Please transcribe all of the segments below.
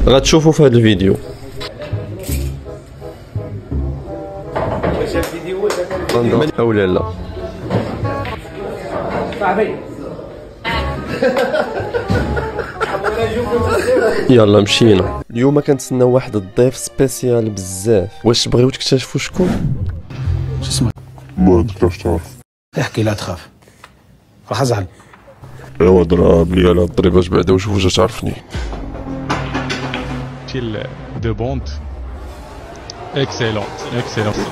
غتشوفوا في هذا الفيديو. او لا لا يلا مشينا. اليوم كنتسناو واحد الضيف سبيسيال بزاف. واش بغيو تكتشفوا شكون؟ شو اسمك؟ ما تقدرش تعرف. احكي لا تخاف، راح ازعل. ايوا ضرب لي على الضريبات بعدا وشوف واش تعرفني. تيل دو بوند اكسيلون اكسيلون تري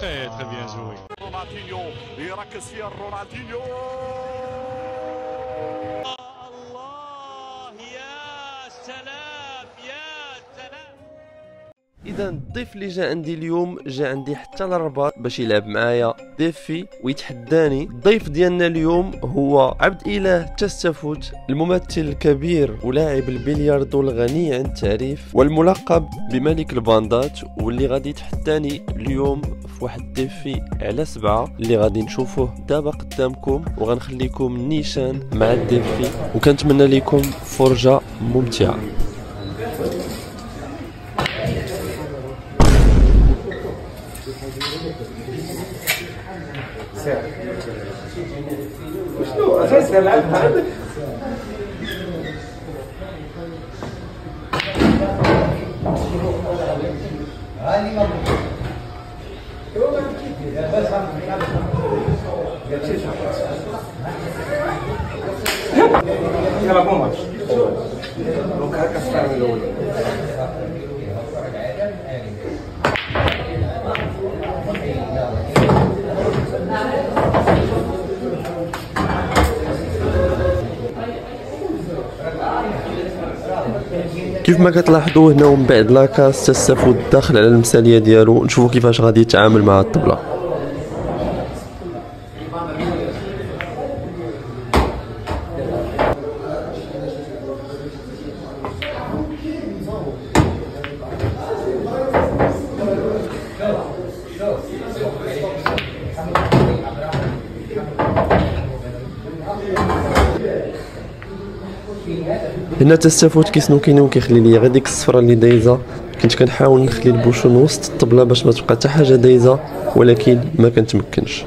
تري بيان جوي. رونالدينيو يركز فيها رونالدينيو. الله يا سلام يا سلام. اذا الضيف اللي جا عندي اليوم جا عندي حتى للرباط باش يلعب معايا ديفي ويتحداني. الضيف ديالنا اليوم هو عبد اله تستفوت، الممثل الكبير ولاعب البلياردو الغني عن التعريف والملقب بملك الباندات، واللي غادي يتحداني اليوم في واحد ديفي على 7 اللي غادي نشوفوه دابا قدامكم، وغنخليكم نيشان مع الديفي، وكنتمنى لكم فرجة ممتعة. شنو اساس نلعب هذا؟ يلا بون ماتش دونك هكا الستار الاول. كيف ما كتلاحظوا هنا ومن بعد لاكاس تستفود داخل على المثاليه ديالو. نشوفوا كيفاش غادي يتعامل مع الطبله. هنا تستفوت كيسنوكيني وكيخلي لي غير ديك الصفرة اللي دايزه. كنت كنحاول نخلي البوشون وسط الطبله باش ما تبقى حتى حاجه دايزه، ولكن ما كنتمكنش.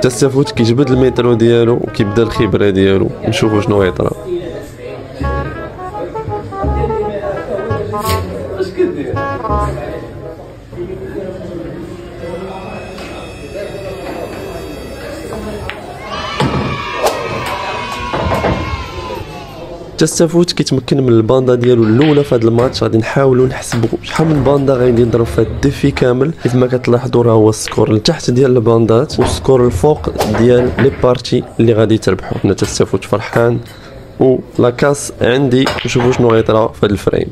تستفوت كيجبد الميترو ديالو وكيبدا الخبره ديالو. نشوفوا شنو غيطرا. تستفوت كيتمكن من الباندا ديالو الاولى في هذا الماتش. غادي نحاولوا نحسبوا شحال من باندا غادي يضرب في هذا الديفي كامل. كيف ما كتلاحظوا راه هو السكور لتحت ديال الباندات والسكور الفوق ديال لي بارتي اللي غادي تربحوا. هنا تستفوت فرحان ولاكاس عندي. نشوفوا شنو غيطرا في هذا الفريم.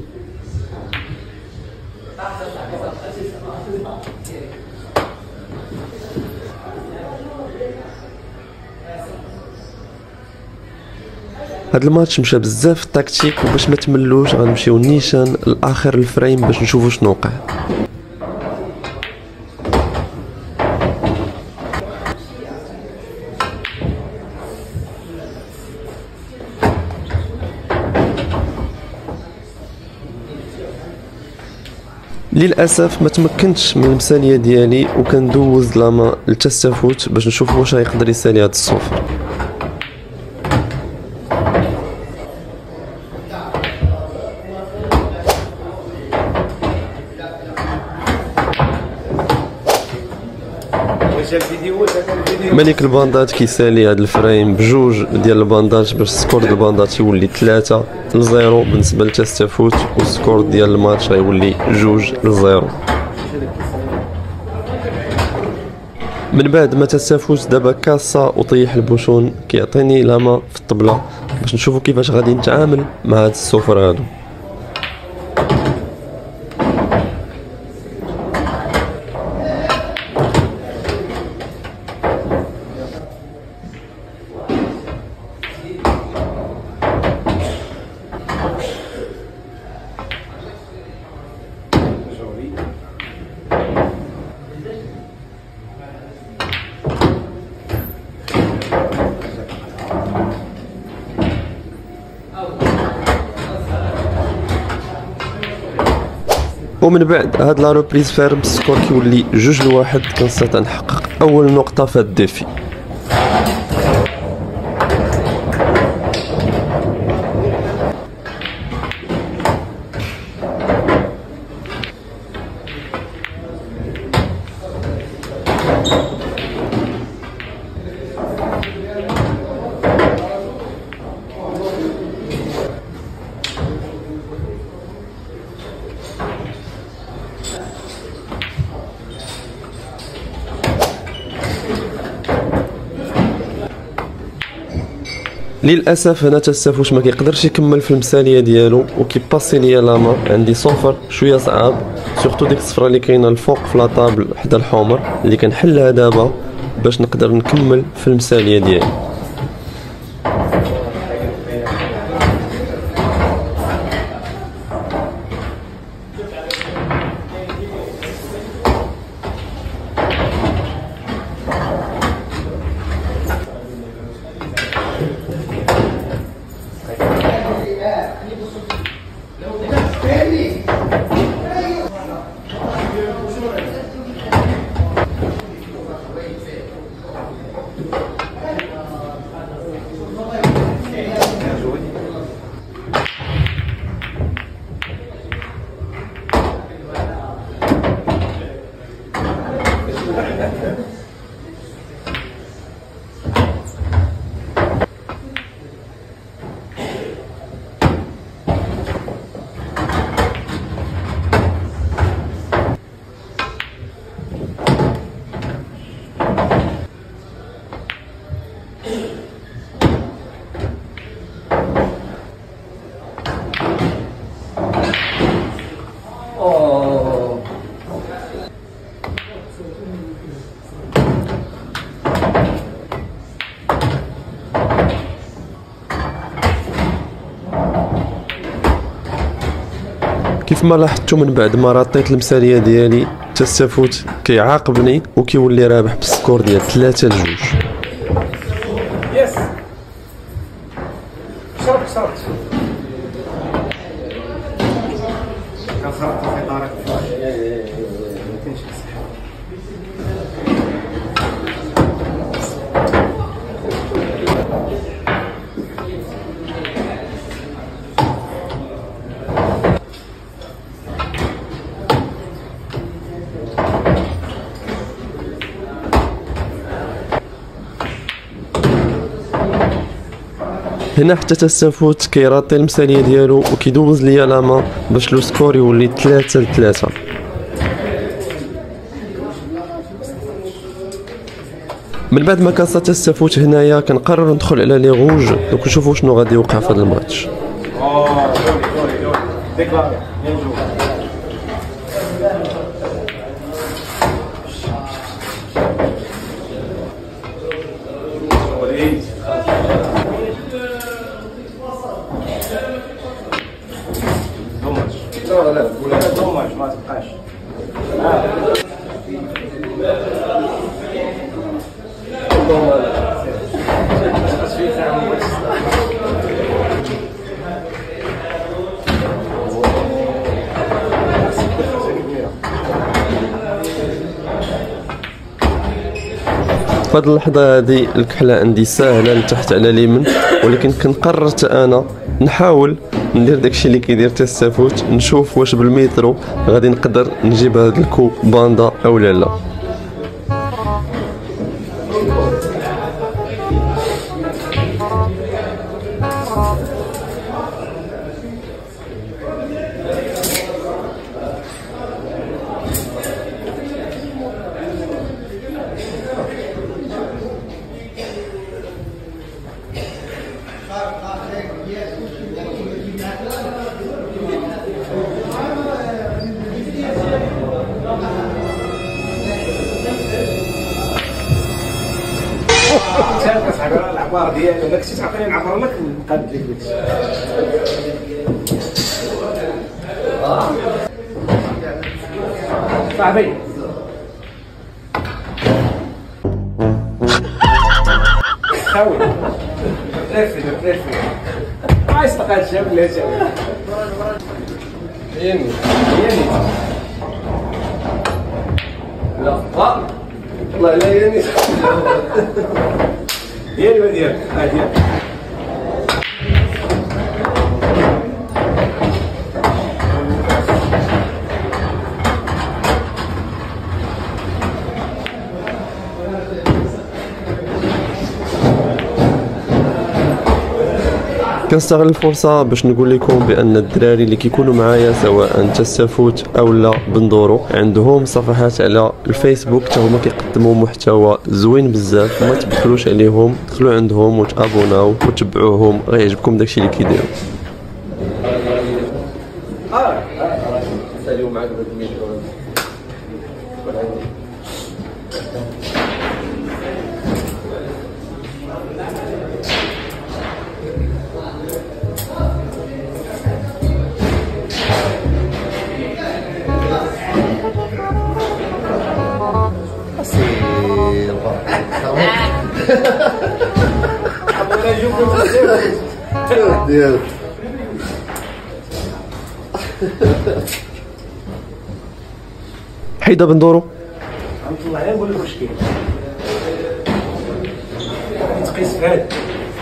هاد الماتش مشى بزاف في التكتيك، وباش ما تملوش غنمشيو نيشان لاخر الفريم باش نشوفوا شنو وقع. للاسف ما تمكنتش من المثاليه ديالي، وكندوز لاما لتستفوت باش نشوف واش غيقدر يسالي هاد الصفر. ملك الباندات كيسالي هاد الفريم بجوج ديال الباندات باش السكور ديال الباندات يولي 3-0 بالنسبه لتستفوت، والسكور ديال الماتش غيولي 2-0. من بعد ما تستفوت دابا كاسا وطيح البوشون كيعطيني لاما في الطبله باش نشوفوا كيفاش غادي نتعامل مع هاد الصفر هادو. ومن بعد هاد لا روبريز فارم السكور كيولي 2-1. كنستطيع نحقق اول نقطه في هاد الديفي. للاسف هنا تستفوت ما كيقدرش يكمل في المثاليه ديالو وكيباسي ليا لاما. عندي صفر شويه صعاب، سورتو ديك الصفره اللي كاينه الفوق في لاطابل حدا الحمر اللي كنحلها دابا باش نقدر نكمل في المثاليه ديالي. كيف ما لاحظتوا من بعد ما رطيت المثاليه ديالي تستفوت كيعاقبني وكيولي رابح بالسكور ديال 3-2. يس شرط كسرت في طارق ما كاينش هنا حتى تستفوت كيراطي المثاليه ديالو وكيدوز ليا لاما باش لو سكور يولي 3-3. من بعد ما كاسا تستفوت هنايا كنقرر ندخل على لي غوج دونك نشوفوا شنو غادي يوقع في هذا الماتش. ما تبقاش في هذه اللحظه هذه الكحله عندي ساهله لتحت على اليمين، ولكن قررت انا نحاول ندير داكشي اللي كيدير تستفوت، نشوف واش بالميترو غادي نقدر نجيب هذا الكو باندا او لا. العبار ديالي داك الشيء تعطيني نعبر لك ونقاد لك داكشي صاحبي. حاول لفي ما يستقال الشاب اللي هشام يمي لا والله لا يمين ديالي ما ديالك ديالك. كنستغل الفرصه باش نقول لكم بان الدراري اللي كيكونوا معايا سواء تستفوت او لا بندورو عندهم صفحات على الفيسبوك حتى هما كيقدموا محتوى زوين بزاف، ما تبخلوش عليهم، دخلوا عندهم وتابوناو وتبعوهم، غيعجبكم داكشي اللي كيديروا. ساليو معاك بهاد المليون. ديال حيدا بندورو نطلع عليه نقول لك واش كاين. تقيس في هاد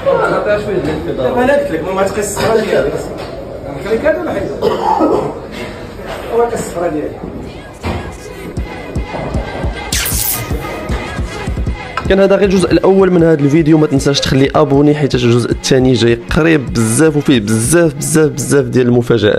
نعطيها شويه ديال الفضاء. دابا انا قلت لك ما تقيس الصفرا ديالك. خليك هذا ولا حيدا؟ هو قيس الصفرا ديالك. كان هذا غير الجزء الاول من هذا الفيديو، ما تنساش تخلي ابوني حيت الجزء الثاني جاي قريب بزاف وفيه بزاف ديال المفاجآت.